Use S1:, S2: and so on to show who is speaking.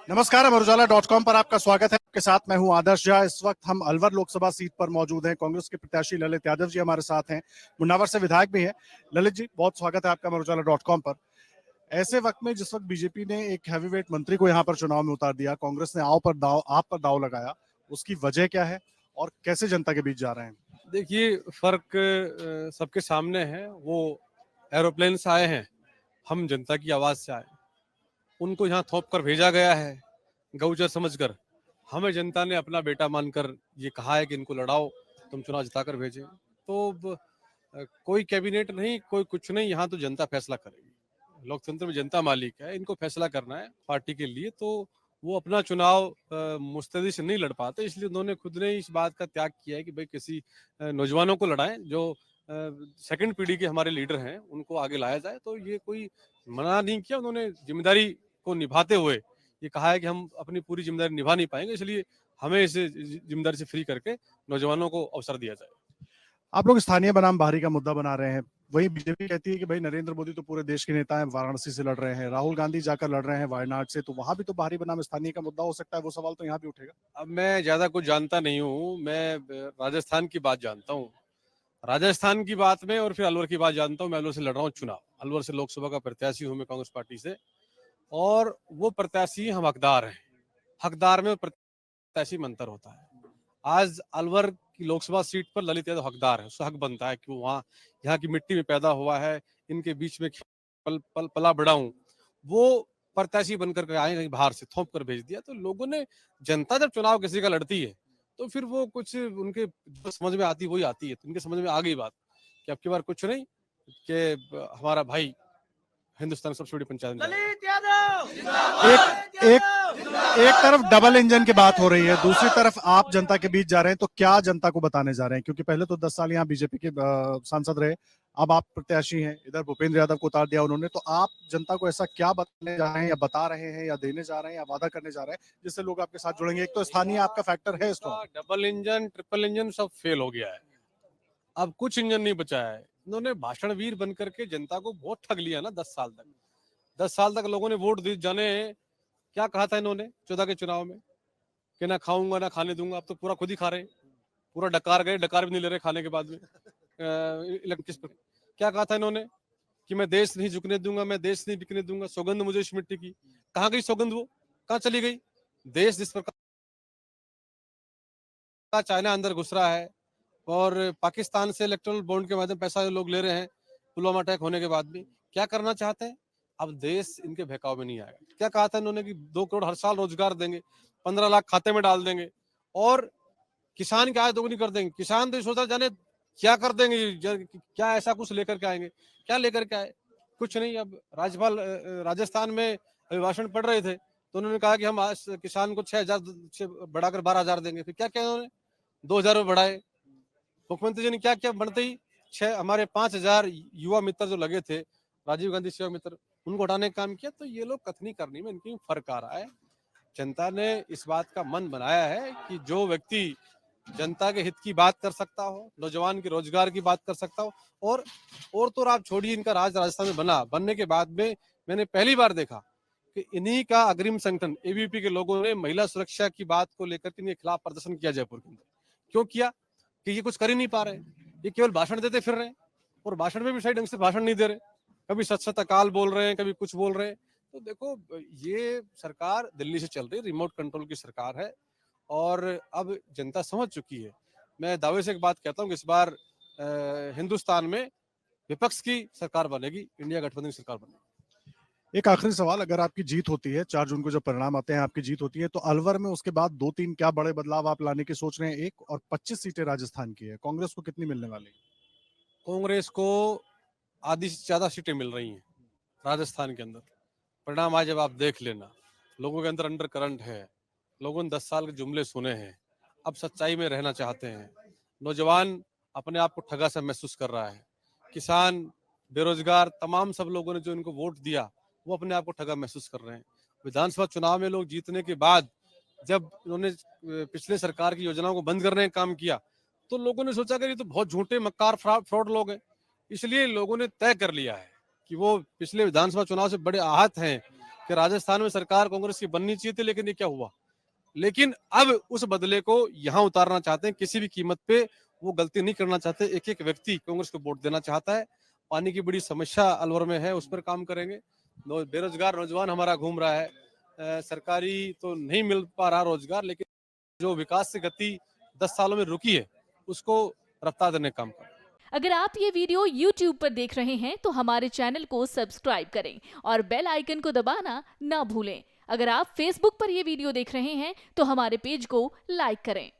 S1: नमस्कार, अमर उजाला.com पर आपका स्वागत है। आपके साथ मैं हूं आदर्श झा। इस वक्त हम अलवर लोकसभा सीट पर मौजूद हैं। कांग्रेस के प्रत्याशी ललित यादव जी हमारे साथ हैं, मुन्नावर से विधायक भी हैं। ललित जी, बहुत स्वागत है आपका अमर उजाला.com पर। ऐसे वक्त में जिस वक्त बीजेपी ने एक हैवीवेट मंत्री को यहां पर चुनाव में उतार दिया, कांग्रेस ने आप पर दाव लगाया, उसकी वजह क्या है और कैसे जनता के बीच जा रहे हैं?
S2: देखिए, फर्क सबके सामने है। वो एरोप्लेन से आए हैं, हम जनता की आवाज से आए। उनको यहाँ थोप कर भेजा गया है, गऊचर समझकर। हमें जनता ने अपना बेटा मानकर ये कहा है कि इनको लड़ाओ, तुम चुनाव जिताकर भेजे। तो कोई कैबिनेट नहीं, कोई कुछ नहीं, यहाँ तो जनता फैसला करेगी। लोकतंत्र में जनता मालिक है, इनको फैसला करना है पार्टी के लिए। तो वो अपना चुनाव मुस्तैदी से नहीं लड़ पाते, इसलिए उन्होंने खुद ने इस बात का त्याग किया है कि भाई किसी नौजवानों को लड़ाएं, जो सेकंड पीढ़ी के हमारे लीडर हैं, उनको आगे लाया जाए। तो ये कोई मना नहीं किया, उन्होंने जिम्मेदारी को निभाते हुए ये कहा है कि हम अपनी पूरी जिम्मेदारी निभा नहीं पाएंगे, इसलिए हमें इसे जिम्मेदारी से फ्री करके नौजवानों को अवसर दिया जाए।
S1: आप लोग स्थानीय बनाम बाहरी का मुद्दा बना रहे हैं, वही बीजेपी कहती है कि भाई नरेंद्र मोदी तो पूरे देश के नेता हैं, वाराणसी से लड़ रहे हैं, राहुल गांधी जाकर लड़ रहे हैं वायनाड से, तो वहां भी तो बाहरी बनाम स्थानीय का मुद्दा हो सकता है। वो सवाल तो यहाँ भी उठेगा।
S2: अब मैं ज्यादा कुछ जानता नहीं हूँ, मैं राजस्थान की बात जानता हूँ। राजस्थान की बात में और फिर अलवर की बात जानता हूँ। मैं अलवर से लड़ रहा हूँ चुनाव, अलवर से लोकसभा का प्रत्याशी हूँ मैं कांग्रेस पार्टी से। और वो प्रत्याशी हम हकदार हैं। हकदार में प्रत्याशी में अंतर होता है। आज अलवर की लोकसभा सीट पर ललित यादव हकदार है, उसका हक बनता है कि वो वहाँ यहाँ की मिट्टी में पैदा हुआ है, इनके बीच में पला बड़ा हूँ। वो प्रत्याशी बनकर के आए, कहीं बाहर से थोप कर भेज दिया। तो लोगों ने, जनता जब चुनाव किसी का लड़ती है तो फिर वो कुछ उनके जो समझ में आती वही आती है। तो उनके समझ में आ गई बात कि अब की बार कुछ नहीं, कि हमारा भाई हिंदुस्तान की सबसे बड़ी पंचायत में
S1: एक एक एक तरफ डबल इंजन की बात हो रही है, दूसरी तरफ आप जनता के बीच जा रहे हैं, तो क्या जनता को बताने जा रहे हैं? क्योंकि पहले तो 10 साल यहाँ बीजेपी के सांसद रहे, अब आप प्रत्याशी हैं, इधर भूपेंद्र यादव को उतार दिया उन्होंने, तो आप जनता को ऐसा क्या बताने जा रहे हैं, या बता रहे हैं, या देने जा रहे हैं, या वादा करने जा रहे हैं, जिससे लोग आपके साथ जुड़ेंगे? एक तो स्थानीय आपका फैक्टर है इसको।
S2: डबल इंजन ट्रिपल इंजन सब फेल हो गया है, अब कुछ इंजन नहीं बचा है। इन्होंने भाषणवीर बन करके जनता को बहुत ठग लिया ना। 10 साल तक लोगों ने वोट दी, जाने क्या कहा था इन्होंने 14 के चुनाव में कि ना खाऊंगा ना खाने दूंगा। अब तो पूरा खुद ही खा रहे हैं, पूरा डकार गए, डकार भी नहीं ले रहे खाने के बाद में। किस पर क्या कहा था इन्होंने कि मैं देश नहीं झुकने दूंगा, मैं देश नहीं बिकने दूंगा, सौगंध मुझे इस मिट्टी की। कहाँ गई सौगंध? वो कहाँ चली गई? देश जिस प्रकार चाइना अंदर घुस रहा है और पाकिस्तान से इलेक्ट्रल बॉन्ड के माध्यम पैसा लोग ले रहे हैं, पुलवामा अटैक होने के बाद भी क्या करना चाहते हैं? अब देश इनके बहकाव में नहीं आएगा। क्या कहा था इन्होंने कि 2 करोड़ हर साल रोजगार देंगे, 15 लाख खाते में डाल देंगे और किसान की आय दोगुनी कर देंगे। किसान तो सोचा जाने क्या कर देंगे, क्या ऐसा कुछ लेकर के आएंगे? क्या लेकर के आए? कुछ नहीं। अब राज्यपाल राजस्थान में भाषण पढ़ रहे थे तो उन्होंने कहा कि हम आज किसान को 6,000 से बढ़ाकर 12,000 देंगे। फिर क्या किया उन्होंने? 2,000 बढ़ाए। मुख्यमंत्री जी ने क्या किया? बढ़ते ही हमारे 5,000 युवा मित्र जो लगे थे, राजीव गांधी सेवा मित्र, उनको हटाने का काम किया। तो ये लोग कथनी करनी में इनकी फर्क आ रहा है। जनता ने इस बात का मन बनाया है कि जो व्यक्ति जनता के हित की बात कर सकता हो, नौजवान के रोजगार की बात कर सकता हो, और तो आप छोड़िए, इनका राज राजस्थान में बनने के बाद में मैंने पहली बार देखा कि इन्हीं का अग्रिम संगठन एबीपी के लोगों ने महिला सुरक्षा की बात को लेकर के इनके खिलाफ प्रदर्शन किया जयपुर के अंदर। क्यों किया? कि ये कुछ कर ही नहीं पा रहे, ये केवल भाषण देते फिर रहे हैं, और भाषण में भी सही ढंग से भाषण नहीं दे रहे। कभी सच सच अकाल बोल रहे हैं, कभी कुछ बोल रहे हैं। तो देखो, ये सरकार दिल्ली से चल रही है, रिमोट कंट्रोल की सरकार है, और अब जनता समझ चुकी है। मैं दावे से एक बात कहता हूँ कि इस बार हिंदुस्तान में विपक्ष की सरकार बनेगी, इंडिया गठबंधन की सरकार बनेगी।
S1: एक आखिरी सवाल, अगर आपकी जीत होती है, 4 जून को जब परिणाम आते हैं, आपकी जीत होती है, तो अलवर में उसके बाद 2-3 क्या बड़े बदलाव आप लाने की सोच रहे हैं? एक और 25 सीटें राजस्थान की है, कांग्रेस को कितनी मिलने वाली?
S2: कांग्रेस को आधी से ज्यादा सीटें मिल रही हैं राजस्थान के अंदर। परिणाम आज जब आप देख लेना, लोगों के अंदर अंडर करंट है। लोगों ने 10 साल के जुमले सुने हैं, अब सच्चाई में रहना चाहते हैं। नौजवान अपने आप को ठगा सा महसूस कर रहा है। किसान, बेरोजगार, तमाम सब लोगों ने जो इनको वोट दिया, वो अपने आप को ठगा महसूस कर रहे हैं। विधानसभा चुनाव में लोग जीतने के बाद जब उन्होंने पिछले सरकार की योजनाओं को बंद करने का काम किया, तो लोगों ने सोचा कि ये तो बहुत झूठे मक्कार फ्रॉड लोग हैं। इसलिए लोगों ने तय कर लिया है कि वो पिछले विधानसभा चुनाव से बड़े आहत हैं, कि राजस्थान में सरकार कांग्रेस की बननी चाहिए थी, लेकिन ये क्या हुआ। लेकिन अब उस बदले को यहाँ उतारना चाहते हैं, किसी भी कीमत पे वो गलती नहीं करना चाहते। एक एक व्यक्ति कांग्रेस को वोट देना चाहता है। पानी की बड़ी समस्या अलवर में है, उस पर काम करेंगे। बेरोजगार नौजवान हमारा घूम रहा है, सरकारी तो नहीं मिल पा रहा रोजगार, लेकिन जो विकास की गति 10 सालों में रुकी है उसको रफ्तार देने का काम करें।
S3: अगर आप ये वीडियो YouTube पर देख रहे हैं तो हमारे चैनल को सब्सक्राइब करें और बेल आइकन को दबाना ना भूलें। अगर आप Facebook पर ये वीडियो देख रहे हैं तो हमारे पेज को लाइक करें।